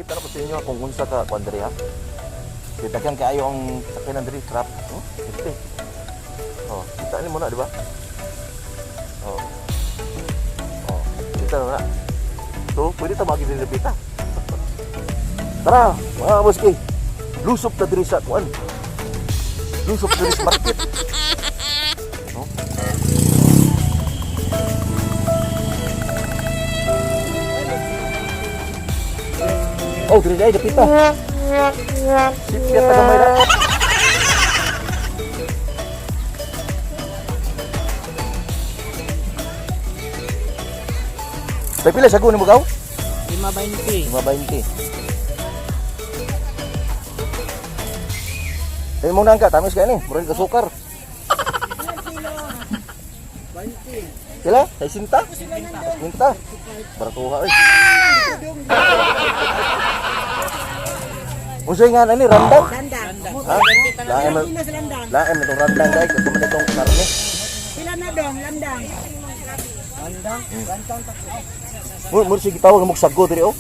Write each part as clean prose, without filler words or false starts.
Pakita na po sa inyo kung unsa ka kuan diri ha. Daghan kaayo ang sakyanan diri trap. Ito. Oh, kita ni mo na, di ba? Oh. Oh, kita na. So, pwede ta magilipita. Tara, mga boski. Lusop na diri sa kuan. Lusop diri sa market. No? Oh, diri ay dapita. Sipit ta gamay ra. Tay pila sago nimo gaw? 5.20. 5.20. Tay mo nang ka tamis ka ni, murag ka sukar. 20. Kila? Tay sinta? Sinta. Baratuha oi. Unsay nga ani randang? Landang. Ha? Laem laem itong randang guys, kasi man itong karne. Pila na dong, landang. Landang. Gantang takbo. Mo sige tawag mo sago diri oh.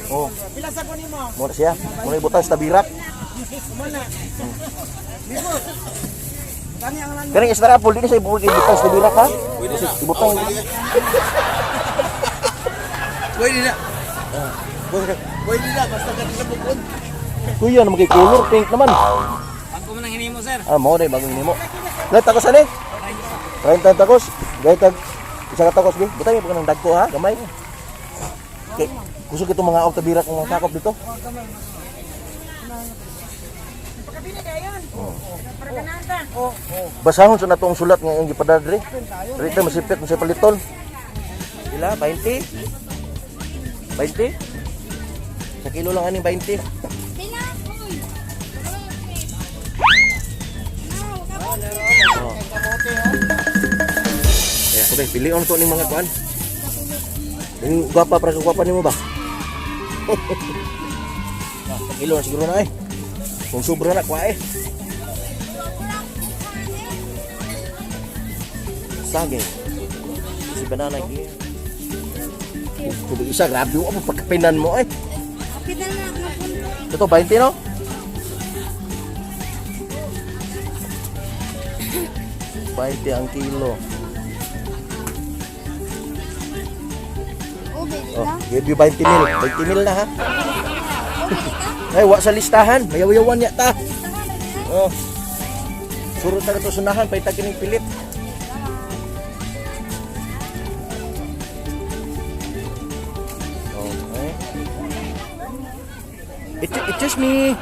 Oh, Pila sa kunin mo? mo na siya. Mo na ibutang sa tabirak. Mana? Libot. Kani ang landang. Kani extra apple di sa ibutang sa tabirak ha. Ibutang. Pwede na. Pwede na, basta ganito na bukod. Kuya na magay color pink naman. Ang kumanang hinimo, sir. Ah, mo na bagong nimo. Gay takos ani? 30 takos. Gay tag isa ka takos bi. Butang mo kanang dagko ha, gamay. Okay. Kusog itong mga tabirak ng sakop dito. Pagkabili dayon. Para kananta. Basahon sa natong sulat nga yung gipadadre. Rito masipit mo sa paliton. Ila 20. 20. Sa kilo lang ani 20. Oh. Ya, sabi, pilion to ning mga kuan. Yung gwapa para gwapa nimo ba? Sa kilo na siguro na eh. Kung sobra na kwa eh. Saging. Si banana gi. Kudu isa grabe mo pagkapinan mo eh. Pila na mapunta. Ito 20 no? 20 ang kilo. Oh, give you 20 mil. 20 mil na ha. Ay, wa sa listahan. Mayaw-yawan niya ta. Oh. Surot na ito sunahan. Paitag kining pilit. Okay. It's just me.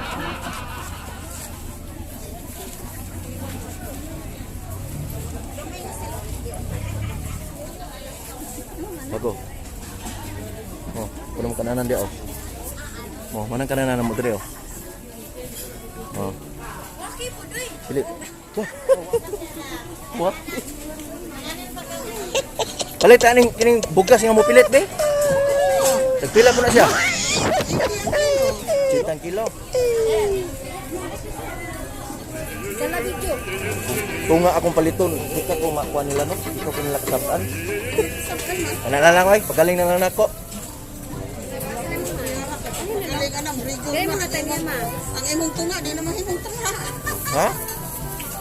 Bago. Oh, kuno mo kananan dia oh. Oh, manang kananan mo dire oh. Oh. Pilit. What? Palit aning kining bugas nga mo pilit be. Tagpila po na siya. 7 kilo. Sana video. Tunga akong paliton, di ka ko makuha nila no. Ikaw ko nila kasabtan. Ana na lang oy, pagaling na lang nako. Galing anam rigo. Kaya mga tayo ma. Ang imong tunga di naman imong tunga. Ha?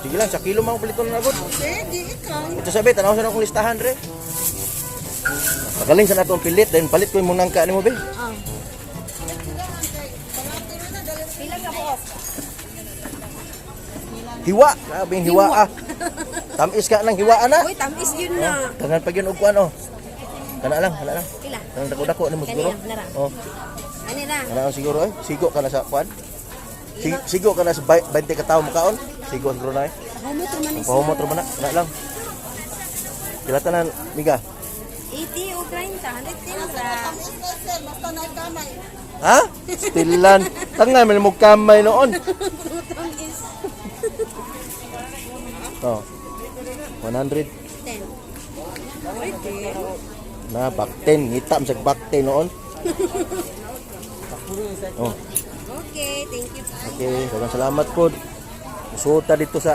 Sige lang, sa kilo mang paliton na agad. Sige, ikaw. Ito sabi, tanaw sa akong listahan re. Pagaling sa natong pilit, then palit ko yung munang ka ni mo be. Pila ka buok. Hiwa, grabe yung hiwa ah. Tamis ka ng hiwa na. Uy, tamis yun na. Tangan pa yun og kuan oh. Kana lang. Pila. Tangan dako-dako ni mo siguro. Kanina, Oh, Ani na. kana lang siguro eh. Sigo ka na sa kuan. Sigo ka na sa 20 ka tawo mo kaon. Sigo siguro na eh. Humot man ni. Pahumot ra man na. Kana lang. Kilatan na miga. 80 o 30, 110 ra. Ha? Stilan. Tangan man mo kamay noon. Tamis. Oh. 100 10. Pwede. na back 10. Ngitam sa back 10 noon. Oh. Okay, thank you. Okay, daghang salamat po. Suta dito sa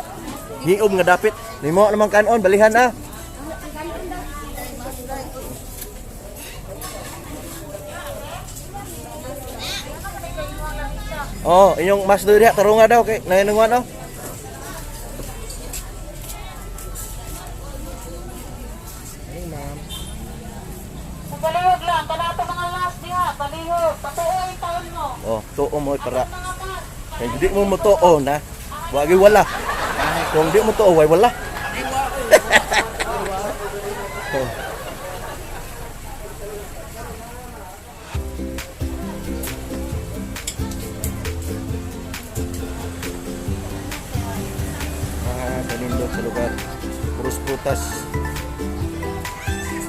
hiom nga dapit. Nimo naman kanon balihan na. Oh, inyong mas diri tarunga daw kay nainungan oh. Hey, ma'am. Palihog lang, kanato mga last diha, palihog, patuoy taon mo. Oh, tuo mo para. Kaya hindi mo mutuo na. Wagi wala. Kung di mo tuo, way wala. Oh. Kanindot sa lugar. Puros prutas.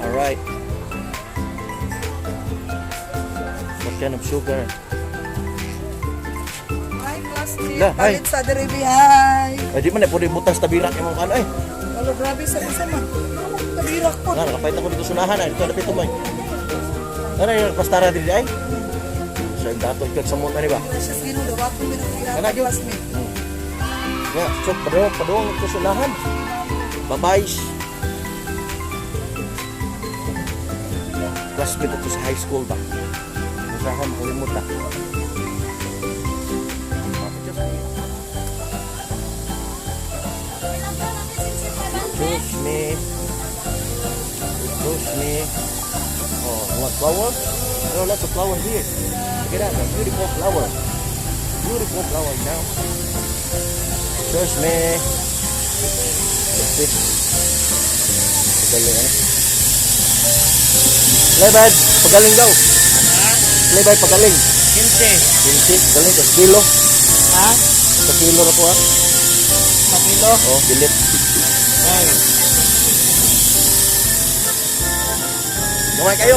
Alright. What kind of sugar? Hi, classmate. Lah, hi. Palit sa deribi, hi. Ay, di man na pwede butas tabirak yung mga ano eh. Wala, grabe sa kasama. Tabirak po. Nga, nakapait ako dito sunahan ay. Ito, napit mo eh. Ano yung pastara dito ay? So, yung dato ikot sa muta ni ba? Siya ginulo, wapo binagbihan Anak ka, yun. classmate. Nga, so, padung ito sunahan. Babayis. Classmate ito sa high school ba? Usahan, kulimut na. Push me. Push me. Oh, what flower? There are lots of flowers here. Look at that, a beautiful flower. Beautiful flower now. Push me. Let's see. Pagaling ano? Leibad, pagaling daw. Leibad, pagaling. 15. 20, pagaling. Sa kilo. Ha? Sa kilo na po ha. Kapilo? Oh, bilit. Ay. Lumay kayo.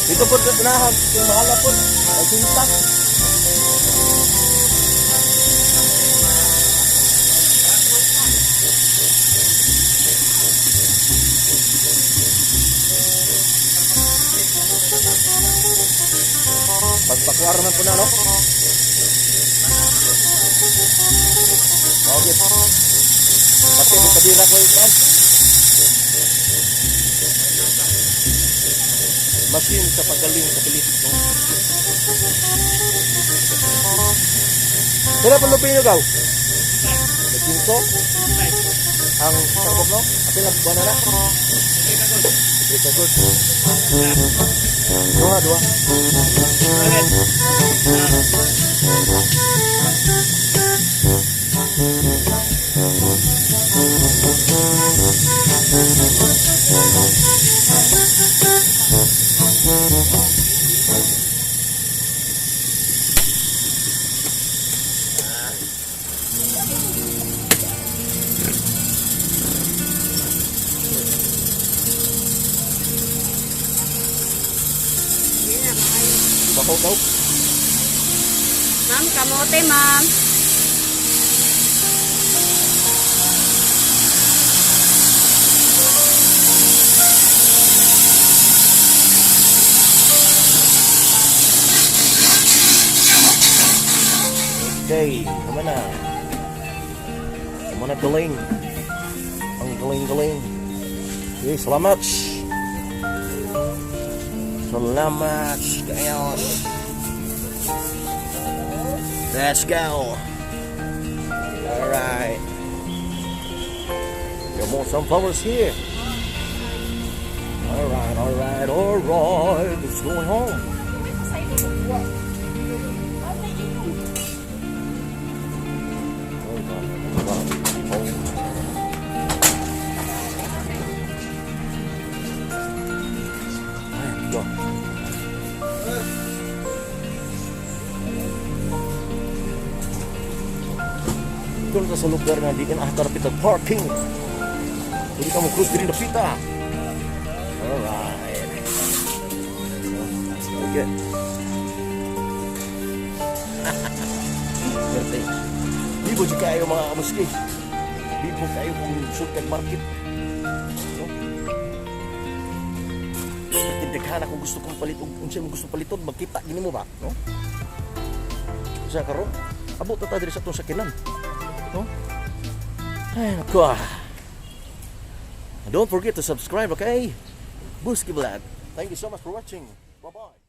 Dito po sa unahan. Yung mahala po. Ay, sinta. Pagpakuar naman po na, no? Okay. Pati mo kadira ko ito. Machine sa pagaling sa bilis. No? Sila pa lupin nyo gaw? Nagkinto? Ang sabog no? Ate lang buwan na na? Ito good. Dua. Bako daw. Ma'am, kamote ma'am. Okay, naman na. Naman na galing. Ang galing-galing. Okay, salamat. Salamat kayo. Let's go. Alright. Got more sunflowers here. Alright. Let's go home. Go. Doon ka sa lugar na di ka nakakarapit ng parking. Hindi ka mag-cruise din na pita. Alright. Okay. Swerte. Libo di kayo mga kamuski. Libo kayo kung sultan market. No? Tindaghana kung gusto kong palit, kung siya gusto paliton, magkita, gini mo ba? No? Sa karon, abot na tayo diri sa itong sakinan. No? Ay, naku. Don't forget to subscribe, okay? Boss Kiblat. Thank you so much for watching. Bye-bye.